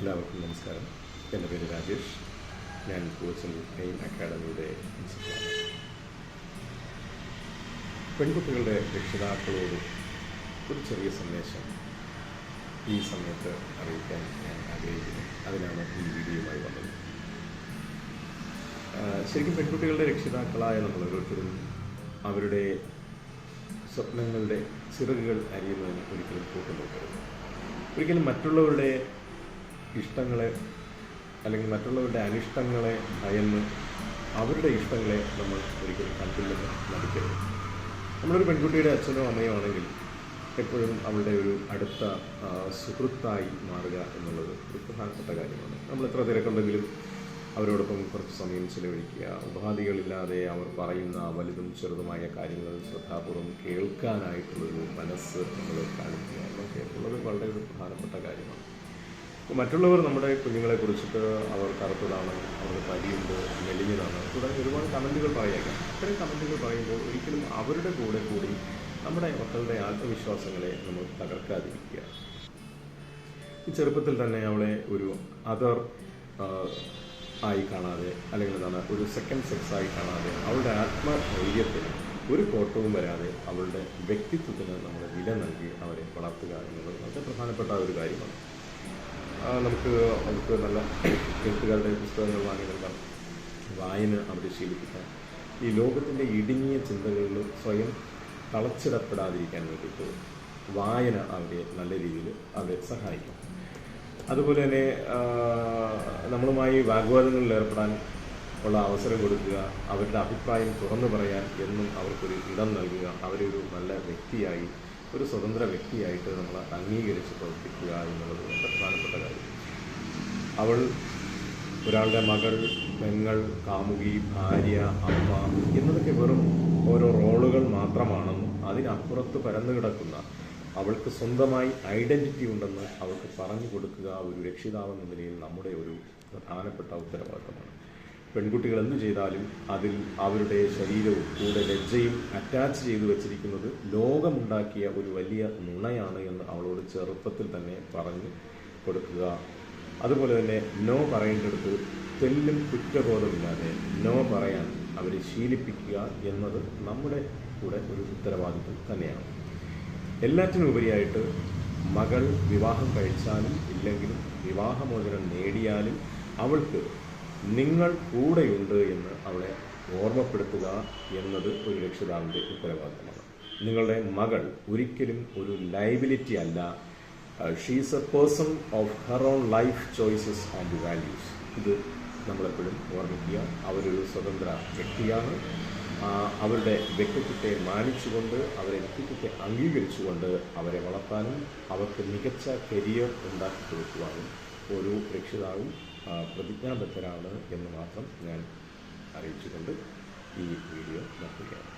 എല്ലാവർക്കും നമസ്കാരം. എൻ്റെ പേര് രാജേഷ്. ഞാൻ കോച്ചിൽ എയിം അക്കാഡമിയുടെ പ്രിൻസിപ്പലാണ്. പെൺകുട്ടികളുടെ രക്ഷിതാക്കളോട് ഒരു ചെറിയ സന്ദേശം ഈ സമയത്ത് അറിയിക്കാൻ ഞാൻ ആഗ്രഹിക്കുന്നു. അതിനാണ് ഈ വീഡിയോയുമായി വന്നത്. ശരിക്കും പെൺകുട്ടികളുടെ രക്ഷിതാക്കളായ നമ്മൾ ഓരോരുത്തരും അവരുടെ സ്വപ്നങ്ങളുടെ ചിറകുകൾ അരിയുന്നതിന് ഒരിക്കലും കൂട്ടുനോക്കരുത്. ഒരിക്കലും മറ്റുള്ളവരുടെ ഇഷ്ടങ്ങളെ അല്ലെങ്കിൽ മറ്റുള്ളവരുടെ അനിഷ്ടങ്ങളെ ഭയന്ന് അവരുടെ ഇഷ്ടങ്ങളെ നമ്മൾ ഒരിക്കലും കണ്ടില്ലെന്ന് നടിക്കരുത്. നമ്മളൊരു പെൺകുട്ടിയുടെ അച്ഛനോ അമ്മയോ ആണെങ്കിൽ എപ്പോഴും അവളുടെ ഒരു അടുത്ത സുഹൃത്തായി മാറുക എന്നുള്ളത് ഒരു പ്രധാനപ്പെട്ട കാര്യമാണ്. നമ്മൾ എത്ര തിരക്കുണ്ടെങ്കിലും അവരോടൊപ്പം കുറച്ച് സമയം ചിലവഴിക്കുക, ഉപാധികളില്ലാതെ അവർ പറയുന്ന വലുതും ചെറുതുമായ കാര്യങ്ങൾ ശ്രദ്ധാപൂർവം കേൾക്കാനായിട്ടുള്ളൊരു മനസ്സ് നമ്മൾ കാണിക്കുക എന്നൊക്കെ ഉള്ളത് വളരെ ഒരു പ്രധാനപ്പെട്ട കാര്യമാണ്. അപ്പോൾ മറ്റുള്ളവർ നമ്മുടെ കുഞ്ഞുങ്ങളെ കുറിച്ചിട്ട് അവർ കറുത്തതാണ്, അവർക്ക് തടിയുണ്ട്, മെലിഞ്ഞതാണ് തുടങ്ങി ഒരുപാട് കമൻറ്റുകൾ പറയുക. അത്തരം കമൻറ്റുകൾ പറയുമ്പോൾ ഒരിക്കലും അവരുടെ കൂടെ കൂടി നമ്മുടെ മക്കളുടെ ആത്മവിശ്വാസങ്ങളെ നമ്മൾ തകർക്കാതിരിക്കുക. ഈ ചെറുപ്പത്തിൽ തന്നെ അവളെ ഒരു അതർ ആയി കാണാതെ അല്ലെങ്കിൽ ഒരു സെക്കൻഡ് സെക്സ് ആയി കാണാതെ അവളുടെ ആത്മധൈര്യത്തിന് ഒരു കോട്ടവും വരാതെ അവളുടെ വ്യക്തിത്വത്തിന് നമ്മൾ വില നൽകി അവരെ വളർത്തുക എന്നുള്ളത് വളരെ പ്രധാനപ്പെട്ട ഒരു കാര്യമാണ്. നമുക്ക് നല്ല എഴുത്തുകാരുടെ പുസ്തകങ്ങൾ വാങ്ങി നൽകാം, വായന അവരെ ശീലിപ്പിക്കാം. ഈ ലോകത്തിൻ്റെ ഇടുങ്ങിയ ചിന്തകളിൽ സ്വയം തളച്ചിടപ്പെടാതിരിക്കാൻ വേണ്ടിയിട്ട് വായന അവരെ നല്ല രീതിയിൽ അവരെ സഹായിക്കും. അതുപോലെ തന്നെ നമ്മളുമായി വാഗ്വാദങ്ങളിൽ ഏർപ്പെടാൻ ഉള്ള അവസരം കൊടുക്കുക, അവരുടെ അഭിപ്രായം തുറന്നു പറയാൻ എന്നും അവർക്കൊരു ഇടം നൽകുക, അവരെ ഒരു നല്ല വ്യക്തിയായി, ഒരു സ്വതന്ത്ര വ്യക്തിയായിട്ട് നമ്മൾ അംഗീകരിച്ച് പ്രവർത്തിക്കുക എന്നുള്ളത് വളരെ പ്രധാനപ്പെട്ട കാര്യം. അവൾ ഒരാളുടെ മകൾ, പെങ്ങൾ, കാമുകി, ഭാര്യ, അമ്മ എന്നതൊക്കെ വെറും ഓരോ റോളുകൾ മാത്രമാണെന്നും അതിനപ്പുറത്ത് പരന്നു കിടക്കുന്ന അവൾക്ക് സ്വന്തമായി ഐഡൻറ്റിറ്റി ഉണ്ടെന്ന് അവൾക്ക് പറഞ്ഞു കൊടുക്കുക ഒരു രക്ഷിതാവെന്ന നിലയിൽ നമ്മുടെ ഒരു പ്രധാനപ്പെട്ട ഉത്തരവാദിത്തമാണ്. പെൺകുട്ടികൾ എന്ത് ചെയ്താലും അതിൽ അവരുടെ ശരീരവും കൂടെ ലജ്ജയും അറ്റാച്ച് ചെയ്തു വച്ചിരിക്കുന്നത് ലോകമുണ്ടാക്കിയ ഒരു വലിയ നുണയാണ് എന്ന് അവളോട് ചെറുപ്പത്തിൽ തന്നെ പറഞ്ഞു കൊടുക്കുക. അതുപോലെ തന്നെ നോ പറയേണ്ടടുത്ത് തെല്ലും കുറ്റബോധമില്ലാതെ നോ പറയാൻ അവരെ ശീലിപ്പിക്കുക എന്നത് നമ്മുടെ കൂടെ ഒരു ഉത്തരവാദിത്വം തന്നെയാണ്. എല്ലാറ്റിനും ഉപരിയായിട്ട് മകൾ വിവാഹം കഴിച്ചാലും ഇല്ലെങ്കിലും വിവാഹമോചനം നേടിയാലും അവൾക്ക് നിങ്ങൾ കൂടെയുണ്ട് എന്ന് അവളെ ഓർമ്മപ്പെടുത്തുക എന്നത് ഒരു രക്ഷിതാവിൻ്റെ ഉത്തരവാദിത്തമാണ്. നിങ്ങളുടെ മകൾ ഒരിക്കലും ഒരു ലയബിലിറ്റി അല്ല. She's A person of her own life choices and values. ഇത് നമ്മളെപ്പോഴും ഓർമ്മിക്കുക. അവരൊരു സ്വതന്ത്ര വ്യക്തിയാണ്. അവരുടെ വ്യക്തിത്വത്തെ മാനിച്ചുകൊണ്ട് അവരുടെ വ്യക്തിത്വത്തെ അംഗീകരിച്ചുകൊണ്ട് അവരെ വളർത്താനും അവർക്ക് മികച്ച കരിയർ ഉണ്ടാക്കി കൊടുക്കുവാനും ഓരോ രക്ഷിതാവും പ്രതിജ്ഞാബദ്ധരാണ് എന്ന് മാത്രം ഞാൻ അറിയിച്ചുകൊണ്ട് ഈ വീഡിയോ നിർത്തുകയാണ്.